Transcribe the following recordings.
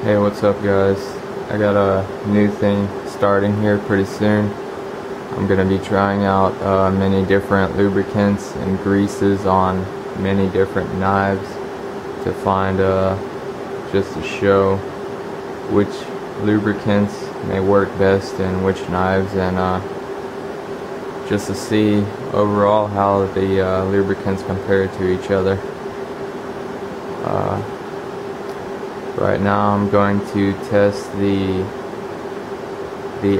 Hey, what's up guys? I got a new thing starting here pretty soon. I'm going to be trying out many different lubricants and greases on many different knives to find just to show which lubricants may work best in which knives, and just to see overall how the lubricants compare to each other. Right now I'm going to test the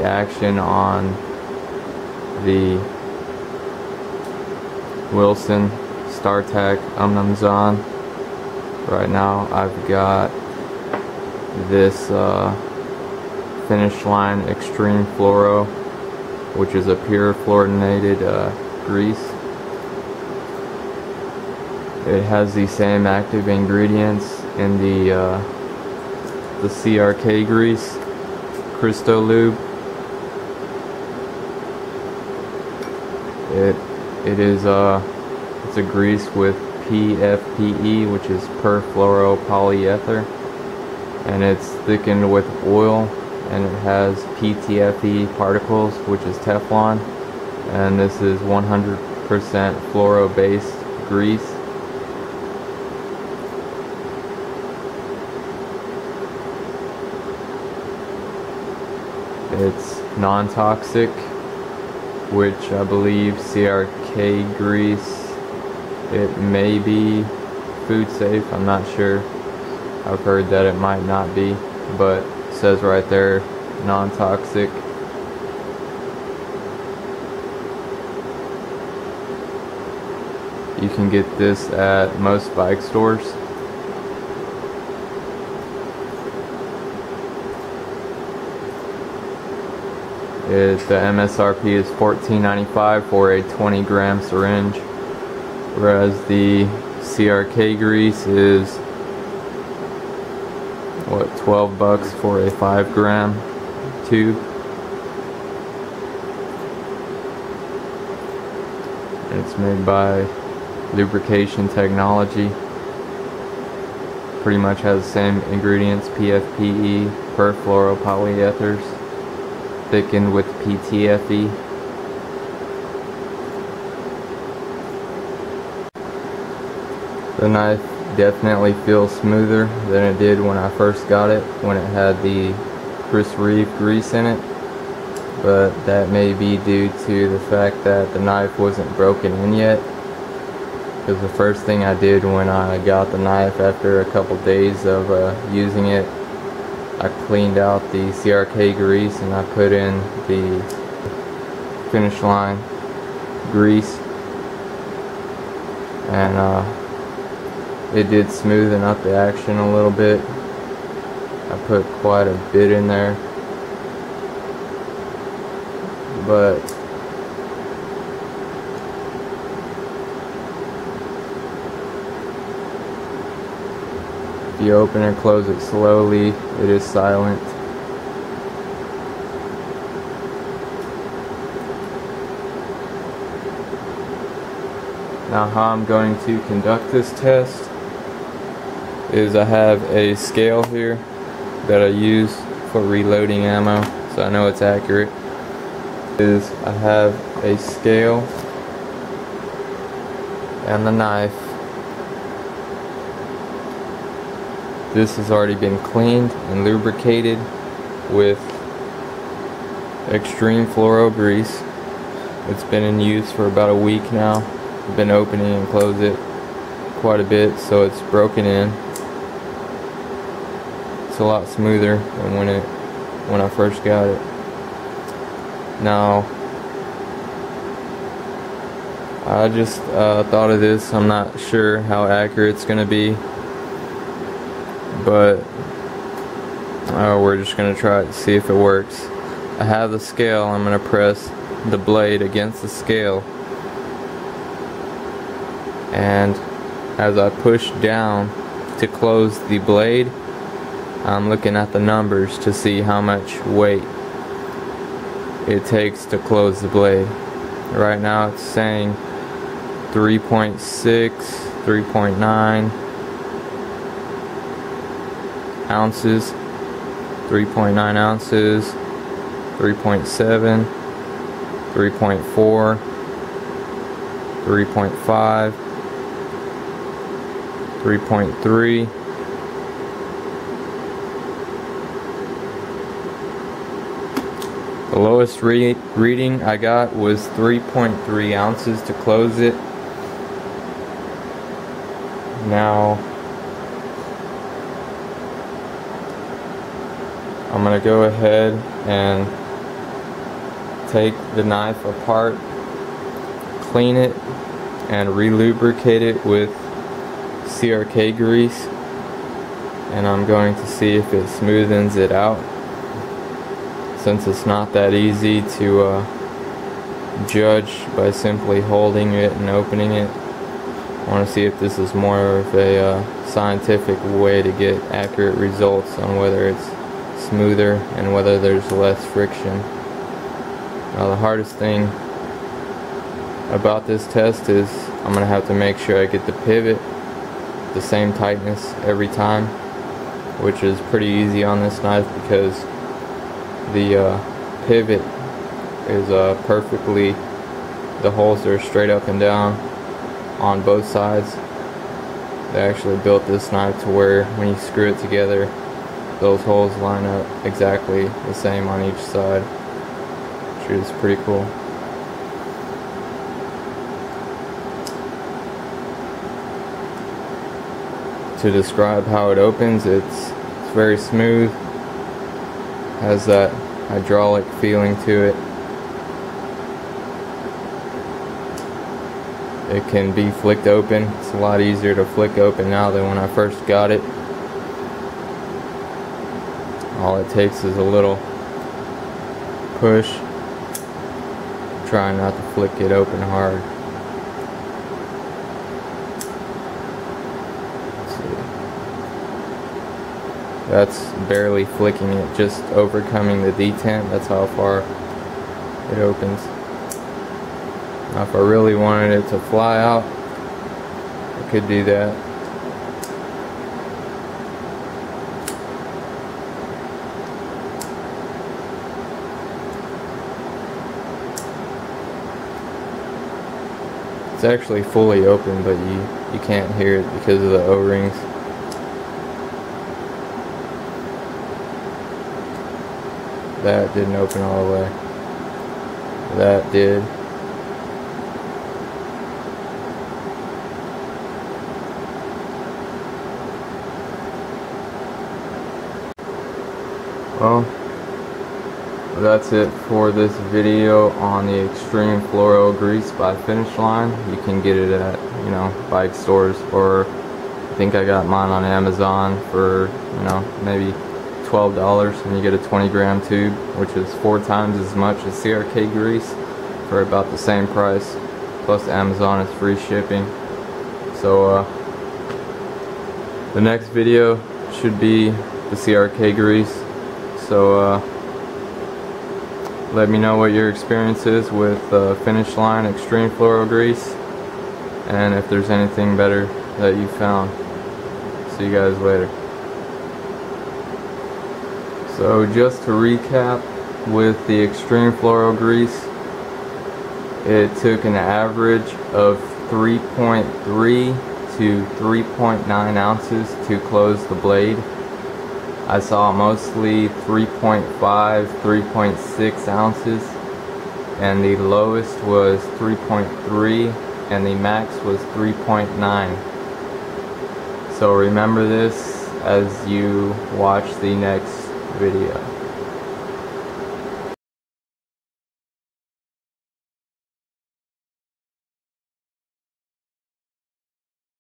action on the Wilson Star-Tac Umnumzaan. Right now I've got this Finish Line Extreme Fluoro, which is a pure fluorinated grease. It has the same active ingredients in the CRK grease, Lube. It's a grease with PFPE, which is perfluoropolyether, and it's thickened with oil, and it has PTFE particles, which is Teflon, and this is 100% fluoro based grease. It's non-toxic, which I believe CRK grease, it may be food safe, I'm not sure. I've heard that it might not be, but it says right there, non-toxic. You can get this at most bike stores. The MSRP is $14.95 for a 20-gram syringe, whereas the CRK grease is what, $12 for a 5-gram tube. And it's made by Lubrication Technology. Pretty much has the same ingredients, PFPE, perfluoropolyethers, thickened with PTFE. The knife definitely feels smoother than it did when I first got it, when it had the Chris Reeve grease in it, but that may be due to the fact that the knife wasn't broken in yet, because the first thing I did when I got the knife after a couple days of using it, I cleaned out the CRK grease and I put in the Finish Line grease, and it did smoothen up the action a little bit. I put quite a bit in there, but if you open and close it slowly, it is silent. Now, how I'm going to conduct this test is I have a scale here that I use for reloading ammo, so I know it's accurate. I have a scale and the knife. This has already been cleaned and lubricated with Extreme Fluoro grease. It's been in use for about a week now. I've been opening and close it quite a bit, so it's broken in. It's a lot smoother than when I first got it. Now, I just thought of this. I'm not sure how accurate it's going to be, but we're just going to try it to see if it works. I have the scale. I'm going to press the blade against the scale, and as I push down to close the blade, I'm looking at the numbers to see how much weight it takes to close the blade. Right now it's saying 3.6, 3.9 ounces 3.9 ounces, 3.7, 3.4, 3.5, 3.3, the lowest reading I got was 3.3 ounces to close it. Now I'm going to go ahead and take the knife apart, clean it, and re-lubricate it with CRK grease, and I'm going to see if it smoothens it out. Since it's not that easy to judge by simply holding it and opening it, I want to see if this is more of a scientific way to get accurate results on whether it's smoother and whether there's less friction. Now the hardest thing about this test is I'm going to have to make sure I get the pivot the same tightness every time, which is pretty easy on this knife because the pivot is perfectly, the holes are straight up and down on both sides. They actually built this knife to where when you screw it together, those holes line up exactly the same on each side, which is pretty cool. To describe how it opens, it's very smooth, has that hydraulic feeling to it. It can be flicked open. It's a lot easier to flick open now than when I first got it. All it takes is a little push. Try not to flick it open hard. Let's see. That's barely flicking it, just overcoming the detent. That's how far it opens. Now if I really wanted it to fly out, I could do that. It's actually fully open, but you can't hear it because of the O-rings. That didn't open all the way. That did. Well, that's it for this video on the Extreme Fluoro Grease by Finish Line. You can get it at, bike stores, or I think I got mine on Amazon for, maybe $12, and you get a 20-gram tube, which is 4 times as much as CRK grease for about the same price. Plus Amazon is free shipping. So the next video should be the CRK grease. So let me know what your experience is with Finish Line Extreme Fluoro Grease, and if there's anything better that you found. See you guys later. So just to recap, with the Extreme Fluoro Grease, it took an average of 3.3 to 3.9 ounces to close the blade. I saw mostly 3.5, 3.6 ounces, and the lowest was 3.3, and the max was 3.9. So remember this as you watch the next video.